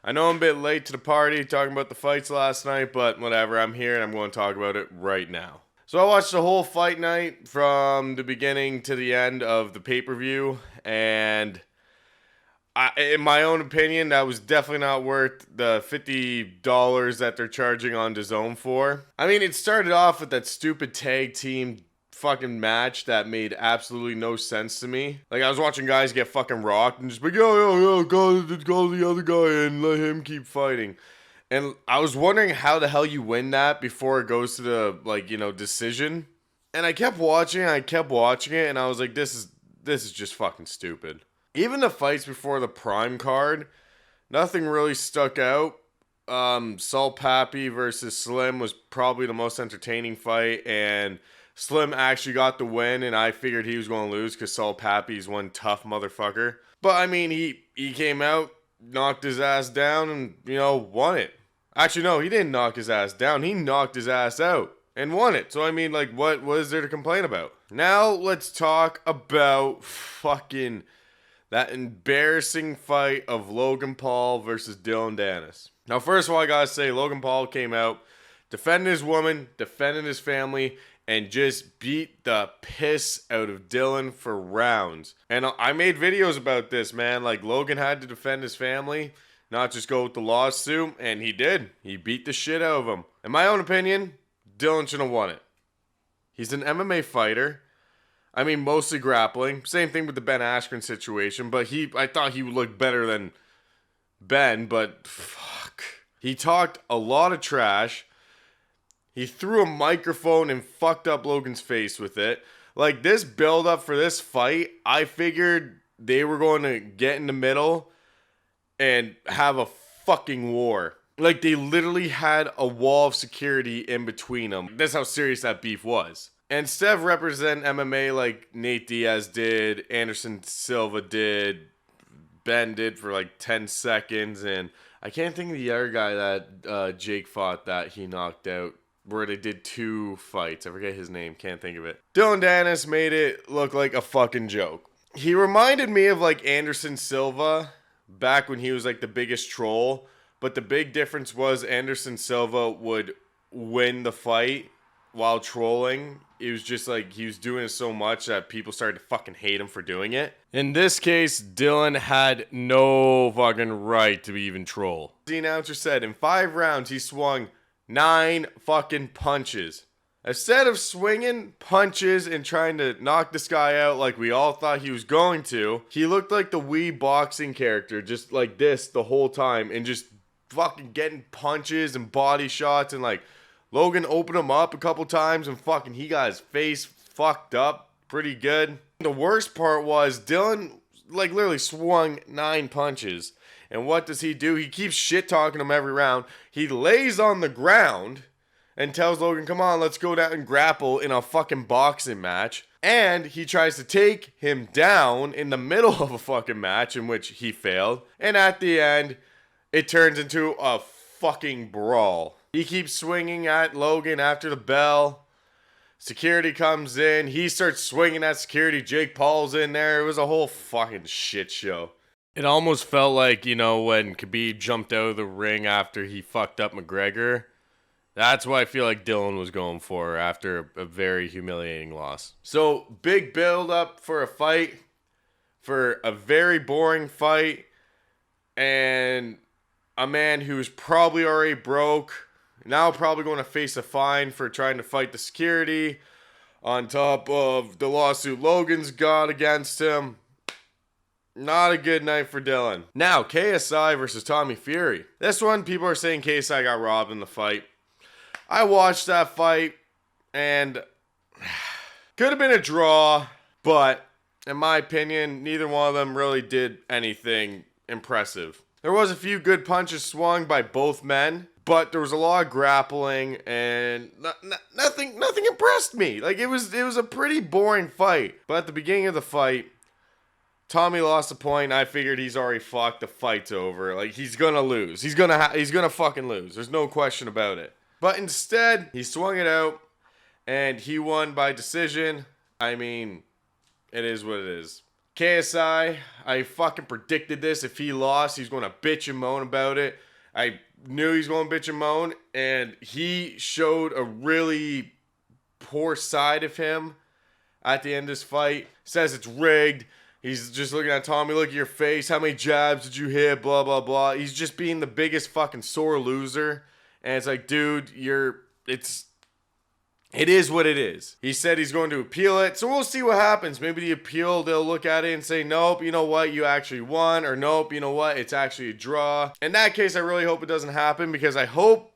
I know I'm a bit late to the party talking about the fights last night, but whatever, I'm here and I'm going to talk about it right now. So I watched the whole fight night from the beginning to the end of the pay-per-view, and in my own opinion, that was definitely not worth the $50 that they're charging on DAZN for. I mean, it started off with that stupid tag team fucking match that made absolutely no sense to me. Like, I was watching guys get fucking rocked and just be like, yo, go the other guy and let him keep fighting. And I was wondering how the hell you win that before it goes to the, decision. And I kept watching it, and I was like, this is just fucking stupid. Even the fights before the Prime card, nothing really stuck out. Saul Pappy versus Slim was probably the most entertaining fight, and Slim actually got the win, and I figured he was going to lose because Saul Pappy's one tough motherfucker. But, I mean, he came out, knocked his ass down, and, won it. Actually, no, he didn't knock his ass down. He knocked his ass out and won it. So, I mean, what is there to complain about? Now, let's talk about fucking that embarrassing fight of Logan Paul versus Dillon Danis. Now, first of all, I gotta say, Logan Paul came out, defending his woman, defending his family, and just beat the piss out of Dillon for rounds. And I made videos about this, man. Like, Logan had to defend his family, not just go with the lawsuit, and he did. He beat the shit out of him. In my own opinion, Dillon should have won it. He's an MMA fighter. I mean, mostly grappling. Same thing with the Ben Askren situation, but I thought he would look better than Ben, but fuck. He talked a lot of trash. He threw a microphone and fucked up Logan's face with it. Like, this build-up for this fight, I figured they were going to get in the middle and have a fucking war. Like, they literally had a wall of security in between them. That's how serious that beef was. And instead of representing MMA like Nate Diaz did, Anderson Silva did, Ben did for like 10 seconds, and I can't think of the other guy that Jake fought that he knocked out, where they did 2 fights. I forget his name, can't think of it. Dillon Danis made it look like a fucking joke. He reminded me of like Anderson Silva back when he was like the biggest troll, but the big difference was Anderson Silva would win the fight while trolling. It was just like he was doing it so much that people started to fucking hate him for doing it. In this case, Dillon had no fucking right to even troll. The announcer said in 5 rounds he swung 9 fucking punches. Instead of swinging punches and trying to knock this guy out like we all thought he was going to, he looked like the Wii boxing character, just like this the whole time, and just fucking getting punches and body shots, and like Logan opened him up a couple times and fucking he got his face fucked up pretty good. The worst part was Dillon like literally swung 9 punches. And what does he do? He keeps shit talking him every round. He lays on the ground and tells Logan, come on, let's go down and grapple in a fucking boxing match. And he tries to take him down in the middle of a fucking match in which he failed. And at the end, it turns into a fucking brawl. He keeps swinging at Logan after the bell. Security comes in. He starts swinging at security. Jake Paul's in there. It was a whole fucking shit show. It almost felt like, when Khabib jumped out of the ring after he fucked up McGregor. That's what I feel like Dillon was going for after a very humiliating loss. So, big build up for a fight. For a very boring fight. And a man who's probably already broke. Now probably going to face a fine for trying to fight the security. On top of the lawsuit Logan's got against him. Not a good night for Dillon. Now, KSI versus Tommy Fury. This one, people are saying KSI got robbed in the fight. I watched that fight, and could have been a draw, but in my opinion, neither one of them really did anything impressive. There was a few good punches swung by both men, but there was a lot of grappling, and nothing impressed me. Like, it was a pretty boring fight. But at the beginning of the fight, Tommy lost a point. I figured he's already fucked. The fight's over. Like, he's gonna lose. He's gonna fucking lose. There's no question about it. But instead, he swung it out, and he won by decision. I mean, it is what it is. KSI, I fucking predicted this. If he lost, he's going to bitch and moan about it. I knew he was going to bitch and moan, and he showed a really poor side of him at the end of this fight. Says it's rigged. He's just looking at Tommy, look at your face. How many jabs did you hit? Blah, blah, blah. He's just being the biggest fucking sore loser. And it's like, dude, it is what it is. He said he's going to appeal it. So we'll see what happens. Maybe the appeal, they'll look at it and say, nope, you know what? You actually won. Or nope, you know what? It's actually a draw. In that case, I really hope it doesn't happen, because I hope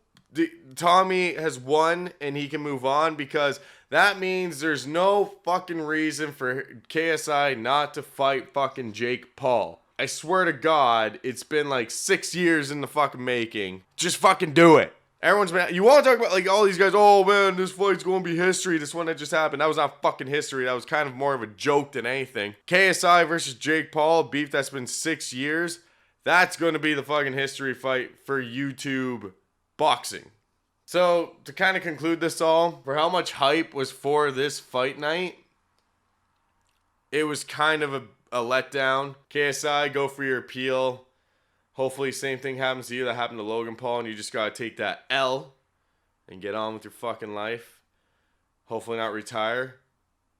Tommy has won and he can move on, because that means there's no fucking reason for KSI not to fight fucking Jake Paul. I swear to God, it's been like 6 years in the fucking making. Just fucking do it. Everyone's been, you want to talk about like all these guys, oh man, this fight's going to be history, this one that just happened. That was not fucking history. That was kind of more of a joke than anything. KSI versus Jake Paul, beef that's been 6 years. That's going to be the fucking history fight for YouTube boxing. So, to kind of conclude this all, for how much hype was for this fight night, it was kind of a letdown. KSI, go for your appeal. Hopefully, same thing happens to you that happened to Logan Paul, and you just gotta take that L and get on with your fucking life. Hopefully not retire.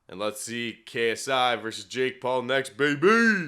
And let's see KSI versus Jake Paul next, baby!